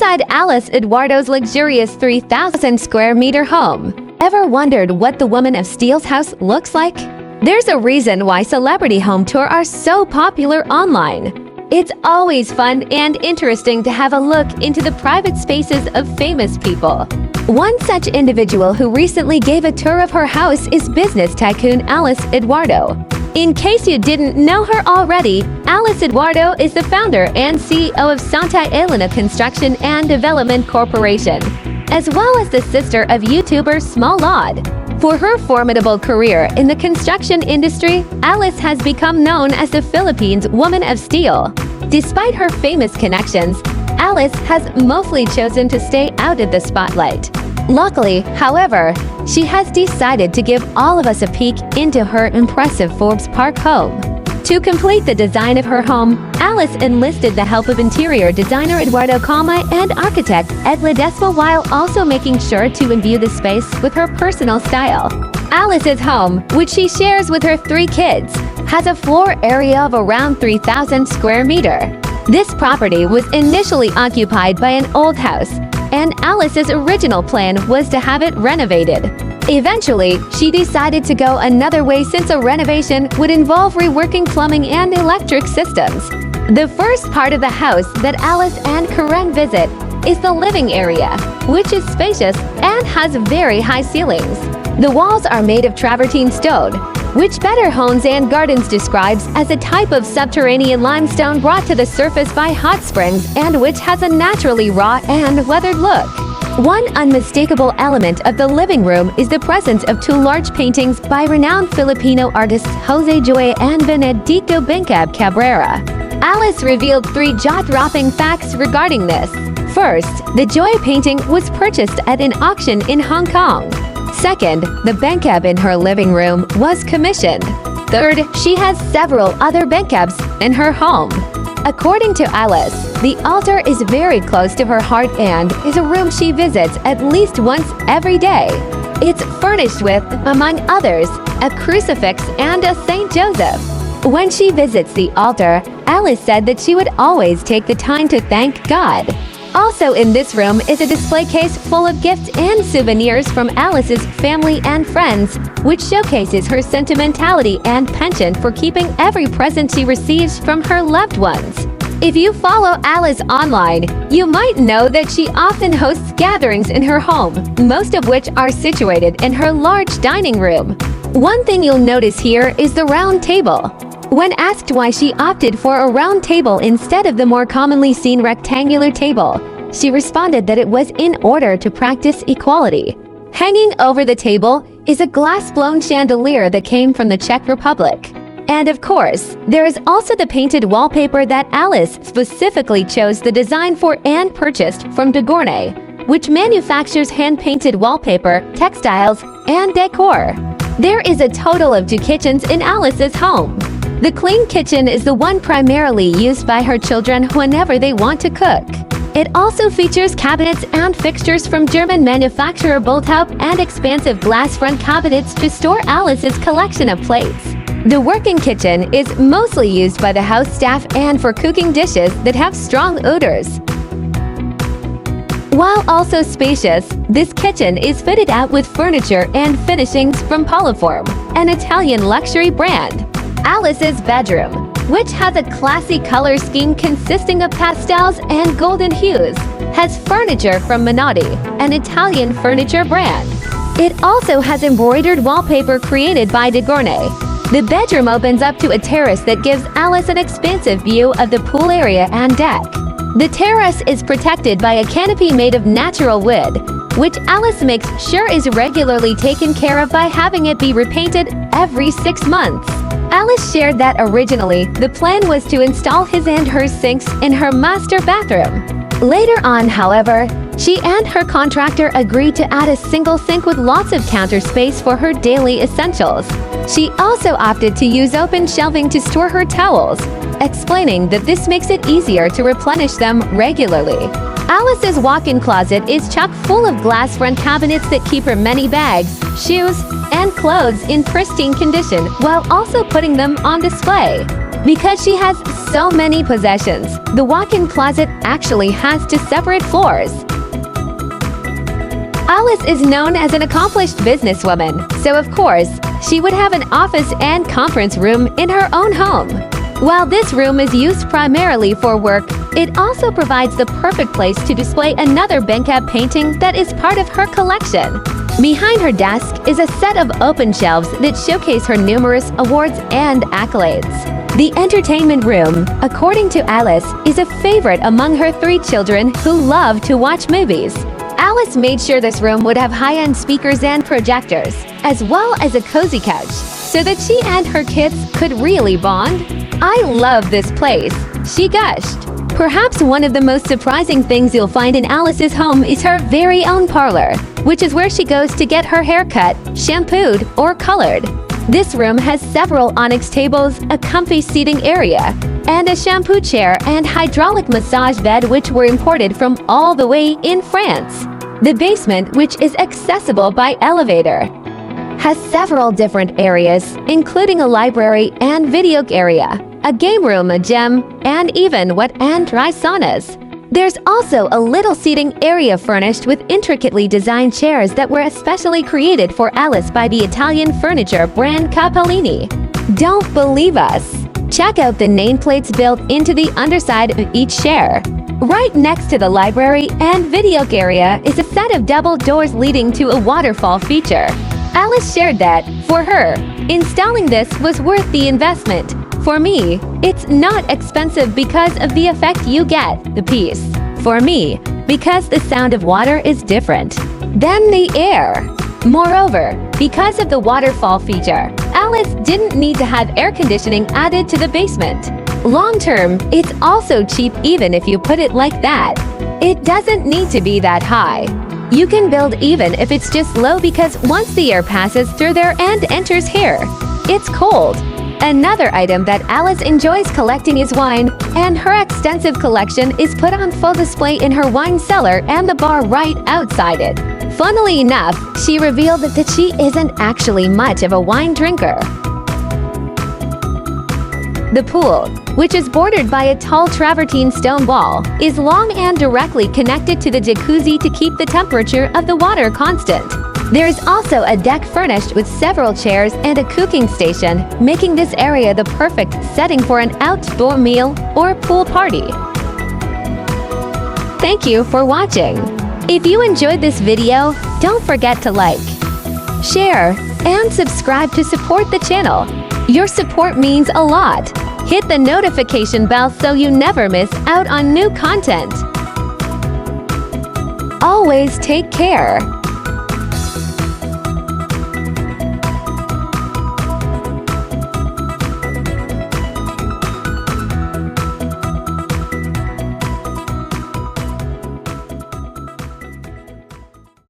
inside Alice Eduardo's luxurious 3,000 square meter home. Ever wondered what the Woman of Steel's house looks like? There's a reason why celebrity home tours are so popular online. It's always fun and interesting to have a look into the private spaces of famous people. One such individual who recently gave a tour of her house is business tycoon Alice Eduardo. In case you didn't know her already, Alice Eduardo is the founder and CEO of Santa Elena Construction and Development Corporation, as well as the sister of YouTuber Small Laude. For her formidable career in the construction industry, Alice has become known as the Philippines' Woman of Steel. Despite her famous connections, Alice has mostly chosen to stay out of the spotlight. Luckily, however, she has decided to give all of us a peek into her impressive Forbes Park home. To complete the design of her home, Alice enlisted the help of interior designer Eduardo Calma and architect Ed Ledesma, while also making sure to imbue the space with her personal style. Alice's home, which she shares with her 3 kids, has a floor area of around 3,000 square meter. This property was initially occupied by an old house, and Alice's original plan was to have it renovated. Eventually, she decided to go another way since a renovation would involve reworking plumbing and electric systems. The first part of the house that Alice and Karen visit is the living area, which is spacious and has very high ceilings. The walls are made of travertine stone, which Better Homes and Gardens describes as a type of subterranean limestone brought to the surface by hot springs and which has a naturally raw and weathered look. One unmistakable element of the living room is the presence of 2 large paintings by renowned Filipino artists Jose Joy and Benedicto Bencab Cabrera. Alice revealed 3 jaw-dropping facts regarding this. First, the Joy painting was purchased at an auction in Hong Kong. Second, the Bencab in her living room was commissioned. Third, she has several other Bencabs in her home. According to Alice, the altar is very close to her heart and is a room she visits at least once every day. It's furnished with, among others, a crucifix and a Saint Joseph. When she visits the altar, Alice said that she would always take the time to thank God. Also in this room is a display case full of gifts and souvenirs from Alice's family and friends, which showcases her sentimentality and penchant for keeping every present she receives from her loved ones. If you follow Alice online, you might know that she often hosts gatherings in her home, most of which are situated in her large dining room. One thing you'll notice here is the round table. When asked why she opted for a round table instead of the more commonly seen rectangular table, she responded that it was in order to practice equality. Hanging over the table is a glass-blown chandelier that came from the Czech Republic. And of course, there is also the painted wallpaper that Alice specifically chose the design for and purchased from De Gournay, which manufactures hand-painted wallpaper, textiles, and decor. There is a total of 2 kitchens in Alice's home. The clean kitchen is the one primarily used by her children whenever they want to cook. It also features cabinets and fixtures from German manufacturer Bolthaup and expansive glass front cabinets to store Alice's collection of plates. The working kitchen is mostly used by the house staff and for cooking dishes that have strong odors. While also spacious, this kitchen is fitted out with furniture and finishings from Poliform, an Italian luxury brand. Alice's bedroom, which has a classy color scheme consisting of pastels and golden hues, has furniture from Minotti, an Italian furniture brand. It also has embroidered wallpaper created by De Gournay. The bedroom opens up to a terrace that gives Alice an expansive view of the pool area and deck. The terrace is protected by a canopy made of natural wood, which Alice makes sure is regularly taken care of by having it be repainted every 6 months. Alice shared that originally, the plan was to install his and her sinks in her master bathroom. Later on, however, she and her contractor agreed to add a single sink with lots of counter space for her daily essentials. She also opted to use open shelving to store her towels, explaining that this makes it easier to replenish them regularly. Alice's walk-in closet is chock full of glass front cabinets that keep her many bags, shoes, and clothes in pristine condition while also putting them on display. Because she has so many possessions, the walk-in closet actually has 2 separate floors. Alice is known as an accomplished businesswoman, so of course, she would have an office and conference room in her own home. While this room is used primarily for work, it also provides the perfect place to display another Bengkab painting that is part of her collection. Behind her desk is a set of open shelves that showcase her numerous awards and accolades. The entertainment room, according to Alice, is a favorite among her 3 children who love to watch movies. Alice made sure this room would have high-end speakers and projectors, as well as a cozy couch, so that she and her kids could really bond. "I love this place," she gushed. Perhaps one of the most surprising things you'll find in Alice's home is her very own parlor, which is where she goes to get her hair cut, shampooed, or colored. This room has several onyx tables, a comfy seating area, and a shampoo chair and hydraulic massage bed which were imported from all the way in France. The basement, which is accessible by elevator, has several different areas, including a library and video area, a game room, a gym, and even wet and dry saunas. There's also a little seating area furnished with intricately designed chairs that were especially created for Alice by the Italian furniture brand Capellini. Don't believe us? Check out the nameplates built into the underside of each chair. Right next to the library and video area is a set of double doors leading to a waterfall feature. Alice shared that, for her, installing this was worth the investment. For me, it's not expensive because of the effect you get, the peace. For me, because the sound of water is different than the air. Moreover, because of the waterfall feature, Alice didn't need to have air conditioning added to the basement. Long term, it's also cheap even if you put it like that. It doesn't need to be that high. You can build even if it's just low because once the air passes through there and enters here, it's cold. Another item that Alice enjoys collecting is wine, and her extensive collection is put on full display in her wine cellar and the bar right outside it. Funnily enough, she revealed that she isn't actually much of a wine drinker. The pool, which is bordered by a tall travertine stone wall, is long and directly connected to the jacuzzi to keep the temperature of the water constant. There is also a deck furnished with several chairs and a cooking station, making this area the perfect setting for an outdoor meal or pool party. Thank you for watching. If you enjoyed this video, don't forget to like, share, and subscribe to support the channel. Your support means a lot. Hit the notification bell so you never miss out on new content. Always take care.